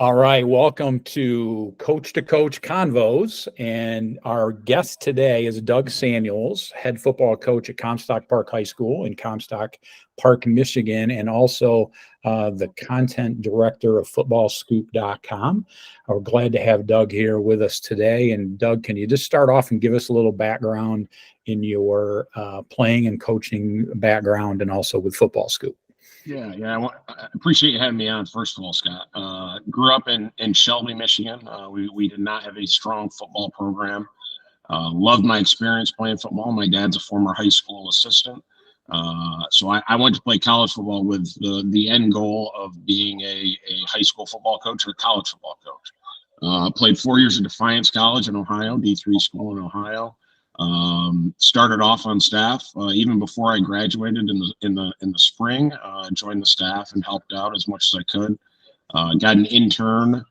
All right, welcome to Coach Convos, and our guest today is Doug Samuels, head football coach at Comstock Park High School in Comstock Park, Michigan, and also the content director of footballscoop.com. We're glad to have Doug here with us today. And Doug, can you just start off and give us a little background in your playing and coaching background and also with Football Scoop? Yeah. I appreciate you having me on, first of all, Scott. Grew up in Shelby, Michigan. We did not have a strong football program. Loved my experience playing football. My dad's a former high school assistant. So I went to play college football with the end goal of being a high school football coach or a college football coach. Played 4 years at Defiance College in Ohio, D3 school in Ohio. Started off on staff even before I graduated in the spring. Joined the staff and helped out as much as I could. Got an intern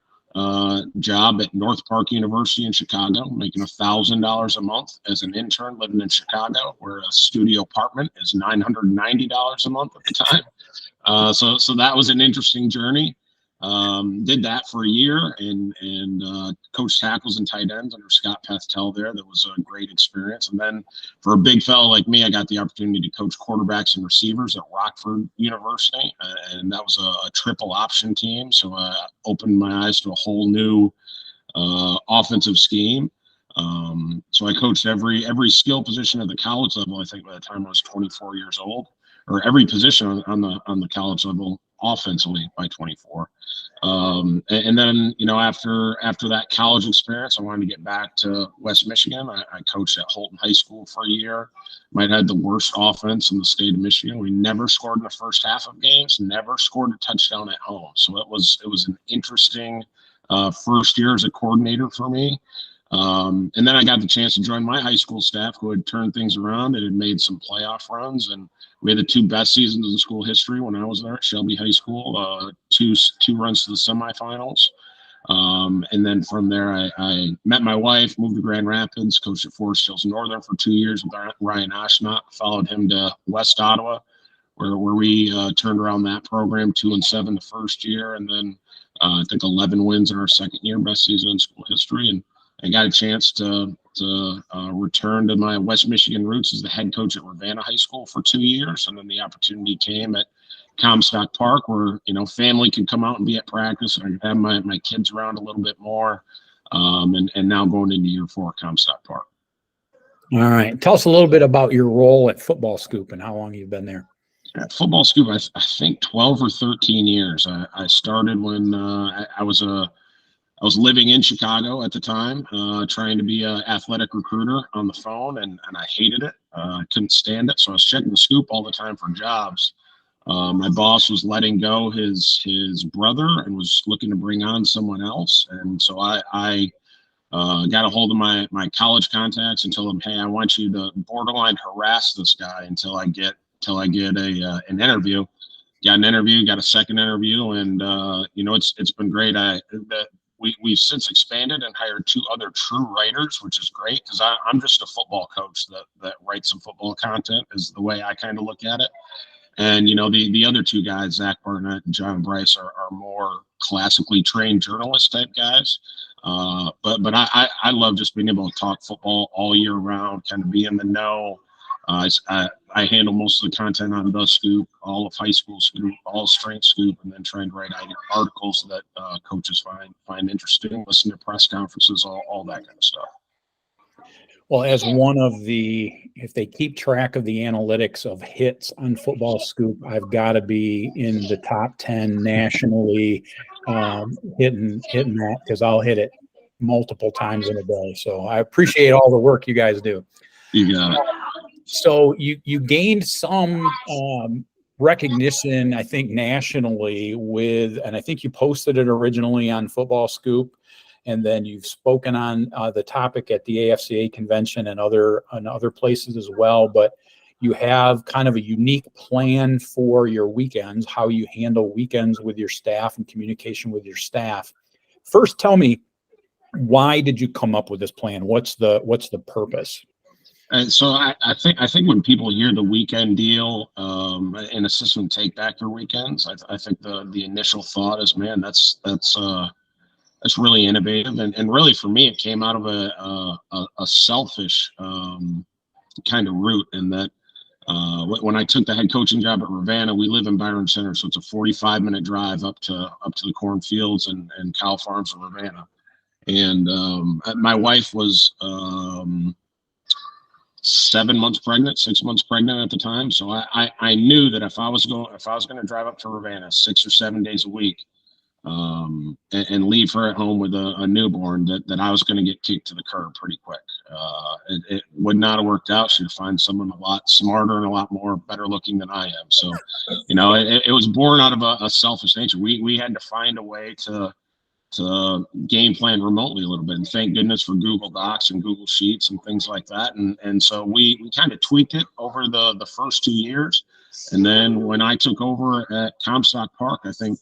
job at North Park University in Chicago, making $1,000 a month as an intern living in Chicago, where a studio apartment is $990 a month at the time. So that was an interesting journey. Did that for a year and coached tackles and tight ends under Scott Pethtel there. That was a great experience. And then for a big fellow like me, I got the opportunity to coach quarterbacks and receivers at Rockford University. And that was a triple option team. So I opened my eyes to a whole new offensive scheme. So I coached every skill position at the college level, I think by the time I was 24 years old, or every position on the college level offensively by 24. And then, after that college experience, I wanted to get back to West Michigan. I coached at Holton High School for a year. Might have had the worst offense in the state of Michigan. We never scored in the first half of games, never scored a touchdown at home. So it was an interesting first year as a coordinator for me. And then I got the chance to join my high school staff, who had turned things around and had made some playoff runs. And we had the two best seasons in school history when I was there at Shelby High School, two runs to the semifinals. And then from there, I met my wife, moved to Grand Rapids, coached at Forest Hills Northern for 2 years with Ryan Ashnot, followed him to West Ottawa, where we turned around that program, 2-7 the first year. And then I think 11 wins in our second year, best season in school history. And I got a chance to return to my West Michigan roots as the head coach at Ravenna High School for 2 years. And then the opportunity came at Comstock Park, where, family could come out and be at practice, and I could have my kids around a little bit more. And now going into year 4 at Comstock Park. All right. Tell us a little bit about your role at Football Scoop and how long you've been there. At Football Scoop, I think 12 or 13 years. I started when I was living in Chicago at the time, trying to be an athletic recruiter on the phone, and I hated it. I couldn't stand it. So I was checking the Scoop all the time for jobs. My boss was letting go his brother and was looking to bring on someone else. And so I got a hold of my college contacts and told them, hey, I want you to borderline harass this guy until I get an interview. Got an interview, got a second interview, and it's been great. We've since expanded and hired 2 other true writers, which is great because I'm just a football coach that writes some football content, is the way I kind of look at it. And, the other 2 guys, Zach Barnett and John Bryce, are more classically trained journalist type guys. But I love just being able to talk football all year round, kind of be in the know. I handle most of the content on the Scoop, all of high school Scoop, all strength Scoop, and then trying to write articles that coaches find interesting, listen to press conferences, all that kind of stuff. Well, as if they keep track of the analytics of hits on Football Scoop, I've got to be in the top 10 nationally hitting that, because I'll hit it multiple times in a day. So I appreciate all the work you guys do. You got it. So you gained some recognition, I think, nationally and I think you posted it originally on Football Scoop, and then you've spoken on the topic at the AFCA convention and other places as well. But you have kind of a unique plan for your weekends, how you handle weekends with your staff and communication with your staff. First, tell me, why did you come up with this plan? What's the purpose? And so I think when people hear the weekend deal and a system take back their weekends, I think the initial thought is, man, that's that's really innovative. And really for me, it came out of a selfish kind of route, in that when I took the head coaching job at Ravenna, we live in Byron Center, so it's a 45-minute drive up to the cornfields and cow farms of Ravenna. And my wife was 7 months pregnant, 6 months pregnant at the time. So I knew that if I was going to drive up to Ravenna 6 or 7 days a week, and leave her at home with a newborn, that I was going to get kicked to the curb pretty quick. It would not have worked out. She'd find someone a lot smarter and a lot more better looking than I am. So, it was born out of a selfish nature. We had to find a way to game plan remotely a little bit, and thank goodness for Google Docs and Google Sheets and things like that. And so we kind of tweaked it over the first 2 years. And then when I took over at Comstock Park, I think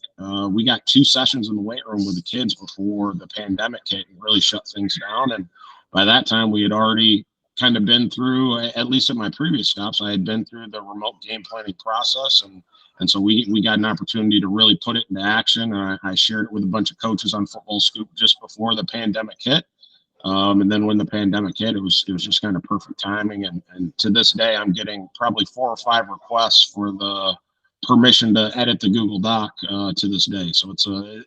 we got 2 sessions in the weight room with the kids before the pandemic hit and really shut things down. And by that time, we had already kind of been through, at least at my previous stops, I had been through the remote game planning process. And so we got an opportunity to really put it into action. I shared it with a bunch of coaches on Football Scoop just before the pandemic hit. And then when the pandemic hit, it was just kind of perfect timing. And to this day, I'm getting probably 4 or 5 requests for the permission to edit the Google Doc to this day. So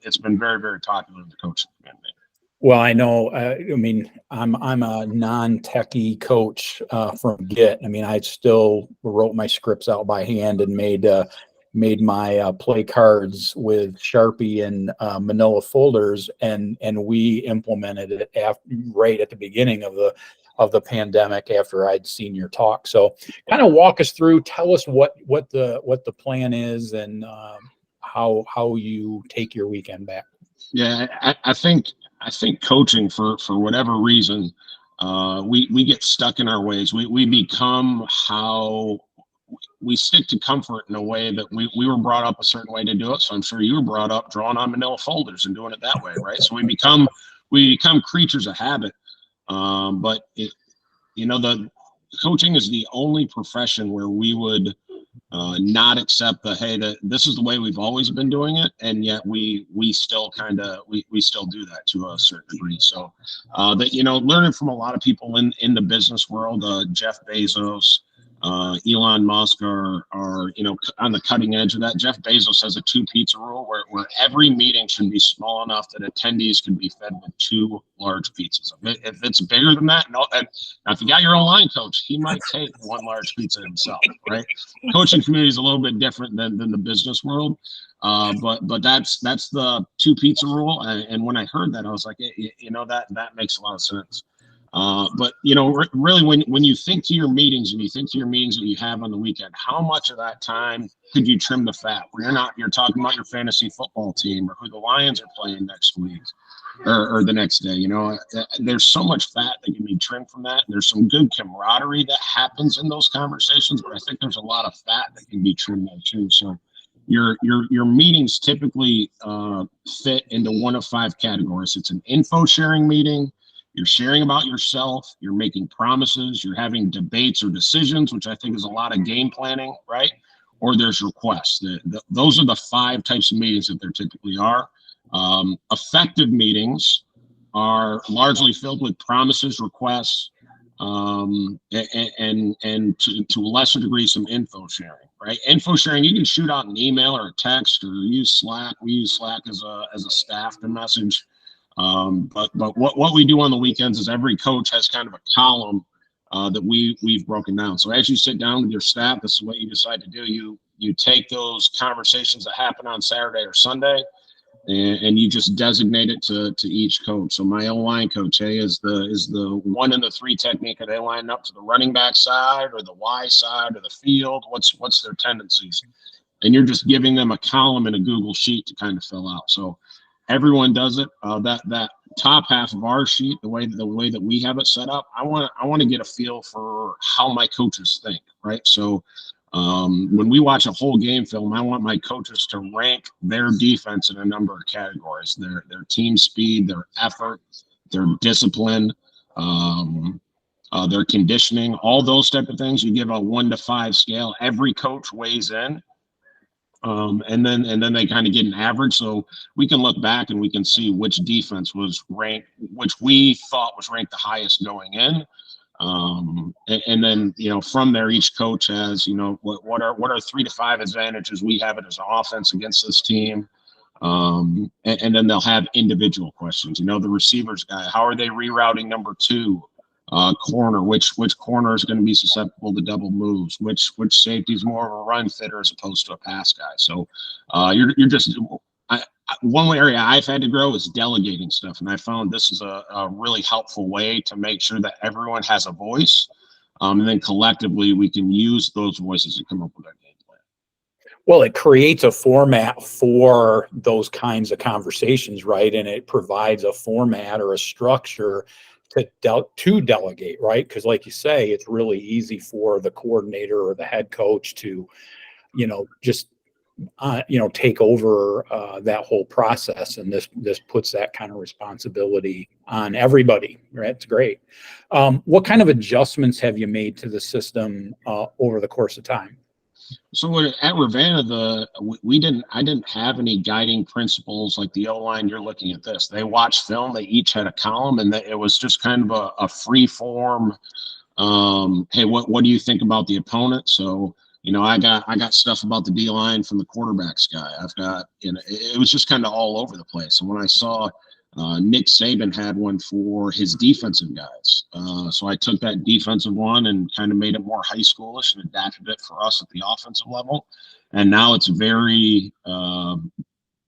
it's been very, very popular in the coaching community. Well, I know. I mean, I'm a non-techie coach from Git. I mean, I still wrote my scripts out by hand and made my play cards with Sharpie and Manila folders, and we implemented it right at the beginning of the pandemic after I'd seen your talk. So, kind of walk us through. Tell us what the plan is, and how you take your weekend back. Yeah, I think coaching, for whatever reason, we get stuck in our ways. We become how we stick to comfort in a way that we were brought up a certain way to do it. So I'm sure you were brought up drawing on manila folders and doing it that way, right? So we become creatures of habit. But the coaching is the only profession where we would not accept that this is the way we've always been doing it, and yet we still we still do that to a certain degree. So learning from a lot of people in the business world, Jeff Bezos, Elon Musk are on the cutting edge of that. Jeff Bezos has a 2 pizza rule where every meeting should be small enough that attendees can be fed with 2 large pizzas. If it's bigger than that, now if you got your online coach, he might take 1 large pizza himself, right? Coaching community is a little bit different than the business world. But that's the 2 pizza rule. And when I heard that, I was like, that makes a lot of sense. But really, when you think to your meetings and you think to your meetings that you have on the weekend, how much of that time could you trim the fat where you're talking about your fantasy football team or who the Lions are playing next week or the next day? There's so much fat that can be trimmed from that. There's some good camaraderie that happens in those conversations, but I think there's a lot of fat that can be trimmed there too. So your meetings typically fit into one of 5 categories. It's an info sharing meeting. You're sharing about yourself, you're making promises, you're having debates or decisions, which I think is a lot of game planning, right? Or there's requests. Those are the 5 types of meetings that there typically are. Effective meetings are largely filled with promises, requests, and to a lesser degree, some info sharing, right? Info sharing, you can shoot out an email or a text or use Slack. We use Slack as a staff to message. But what we do on the weekends is every coach has kind of a column that we've broken down. So as you sit down with your staff, this is what you decide to do. You take those conversations that happen on Saturday or Sunday, and you just designate it to each coach. So my O-line coach, is the 1 and the 3 technique. Are they lining up to the running back side or the Y side or the field? What's their tendencies? And you're just giving them a column in a Google sheet to kind of fill out. So everyone does it. That top half of our sheet, the way that we have it set up, I want to get a feel for how my coaches think, right? So when we watch a whole game film, I want my coaches to rank their defense in a number of categories: their team speed, their effort, their discipline, their conditioning, all those type of things. You give a 1 to 5 scale. Every coach weighs in and then they kind of get an average. So we can look back and we can see which defense was ranked, which we thought was ranked the highest going in. And then, from there, each coach has, what are 3 to 5 advantages we have it as an offense against this team. And then they'll have individual questions. The receivers guy, how are they rerouting number 2? Corner, which corner is going to be susceptible to double moves? Which safety is more of a run fitter as opposed to a pass guy? So you're just one area I've had to grow is delegating stuff, and I found this is a really helpful way to make sure that everyone has a voice, and then collectively we can use those voices to come up with our game plan. Well, it creates a format for those kinds of conversations, right? And it provides a format or a structure to delegate, right? Because like you say, it's really easy for the coordinator or the head coach to, just take over that whole process, and this puts that kind of responsibility on everybody, right? It's great. What kind of adjustments have you made to the system over the course of time? So at Ravenna, I didn't have any guiding principles like the O-line. You're looking at this. They watched film. They each had a column, and it was just kind of a free form. Hey, what do you think about the opponent? So I got stuff about the D-line from the quarterbacks guy. I've got it was just kind of all over the place. And when I saw Nick Saban had one for his defensive guys. So I took that defensive one and kind of made it more high schoolish and adapted it for us at the offensive level. And now it's very,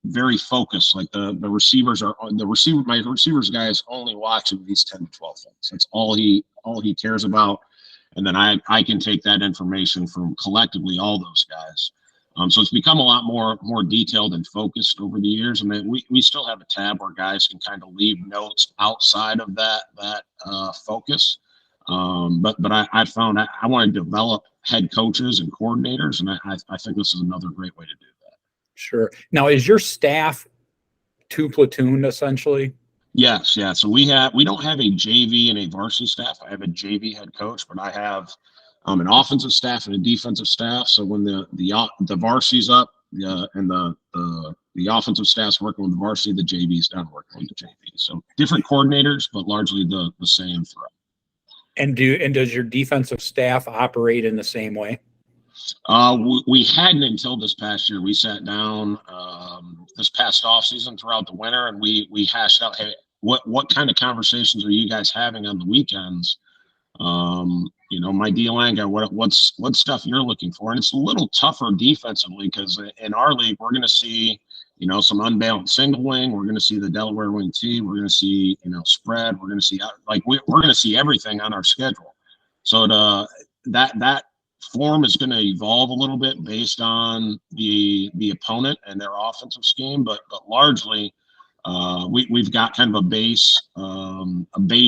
very focused. Like my receivers guys only watching these 10 to 12 things. That's all he cares about. And then I can take that information from collectively all those guys. So it's become a lot more detailed and focused over the years. I mean, we still have a tab where guys can kind of leave notes outside of that focus. But I found I want to develop head coaches and coordinators, and I think this is another great way to do that. Sure. Now, is your staff 2 platoon essentially? Yes, yeah. So we don't have a JV and a varsity staff. I have a JV head coach, but I have an offensive staff and a defensive staff. So when the varsity's up, and the offensive staff's working with the varsity, the JV's down working with the JV. So different coordinators, but largely the same throughout. And does your defensive staff operate in the same way? We hadn't until this past year. We sat down this past off season throughout the winter, and we hashed out, hey, what kind of conversations are you guys having on the weekends? My D-line guy, what stuff you're looking for? And it's a little tougher defensively because in our league, we're going to see, some unbalanced single wing. We're going to see the Delaware wing T. We're going to see, spread. We're going to see we're going to see everything on our schedule. So that form is going to evolve a little bit based on the opponent and their offensive scheme, but largely we've got kind of a base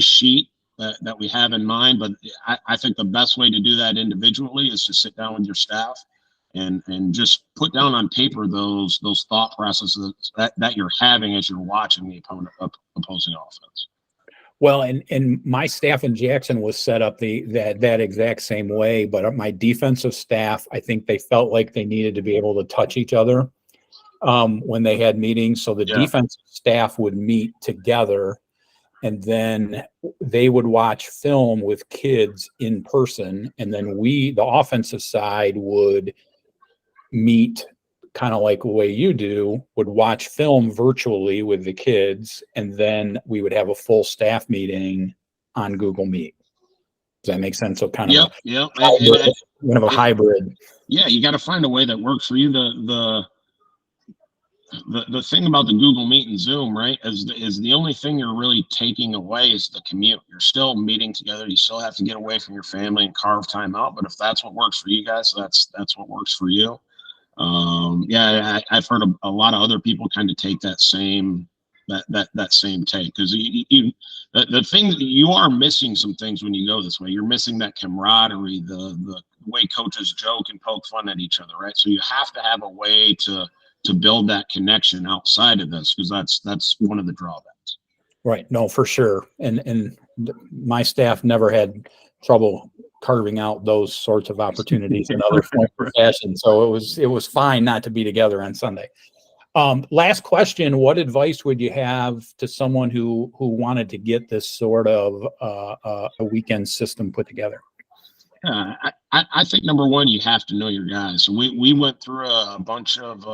sheet that we have in mind. But I think the best way to do that individually is to sit down with your staff and just put down on paper those thought processes that you're having as you're watching the opposing offense. Well, and my staff in Jackson was set up that exact same way, but my defensive staff, I think they felt like they needed to be able to touch each other when they had meetings. So the defensive staff would meet together, and then they would watch film with kids in person, and then the offensive side, would meet kind of like the way you do, would watch film virtually with the kids, and then we would have a full staff meeting on Google Meet. Does that make sense? So kind of a hybrid. Yeah, you got to find a way that works for you. The thing about the Google Meet and Zoom, right, is the only thing you're really taking away is the commute. You're still meeting together. You still have to get away from your family and carve time out. But if that's what works for you guys, that's what works for you. I've heard a lot of other people kind of take that same take, because the thing, you are missing some things when you go this way. You're missing that camaraderie, the way coaches joke and poke fun at each other, right? So you have to have a way to build that connection outside of this, because that's one of the drawbacks. Right. No, for sure. And my staff never had trouble carving out those sorts of opportunities in other forms or fashion. So it was fine not to be together on Sunday. Last question: what advice would you have to someone who wanted to get this sort of a weekend system put together? I think number one, you have to know your guys. So we went through a bunch of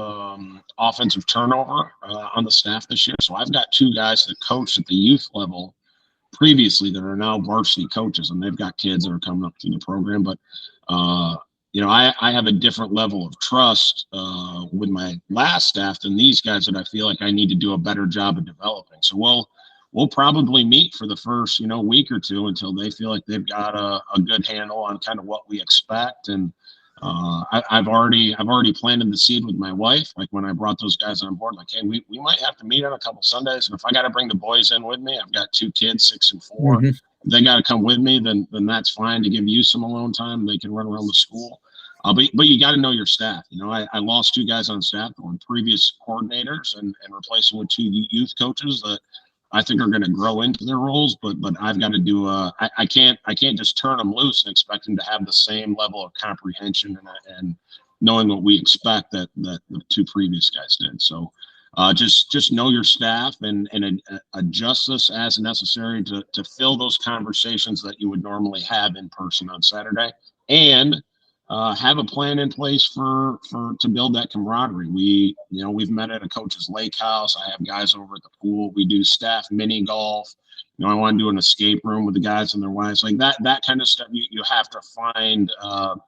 offensive turnover on the staff this year. So I've got 2 guys that coached at the youth level previously that are now varsity coaches, and they've got kids that are coming up through the program. But I have a different level of trust with my last staff than these guys that I feel like I need to do a better job of developing. So we'll probably meet for the first week or 2 until they feel like they've got a good handle on kind of what we expect. And I've already planted the seed with my wife. Like when I brought those guys on board, like, hey, we might have to meet on a couple Sundays, and if I got to bring the boys in with me, I've got 2 kids, 6 and 4. Mm-hmm. If they got to come with me, then that's fine, to give you some alone time. They can run around the school. But you got to know your staff. I lost 2 guys on staff that were previous coordinators and replaced them with 2 youth coaches that I think are going to grow into their roles. But I've got to do I can't just turn them loose and expect them to have the same level of comprehension and knowing what we expect that the 2 previous guys did. So just know your staff and adjust this as necessary to fill those conversations that you would normally have in person on Saturday, and have a plan in place to build that camaraderie. We've met at a coach's lake house. I have guys over at the pool. We do staff mini golf. I want to do an escape room with the guys and their wives, like that kind of stuff. You have to find,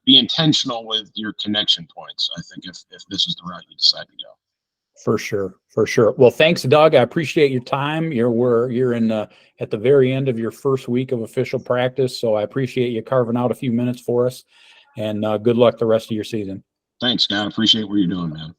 be intentional with your connection points, I think, if this is the route you decide to go. For sure. Well, thanks, Doug. I appreciate your time. You're in at the very end of your first week of official practice, so I appreciate you carving out a few minutes for us. And good luck the rest of your season. Thanks, Scott. Appreciate what you're doing, man.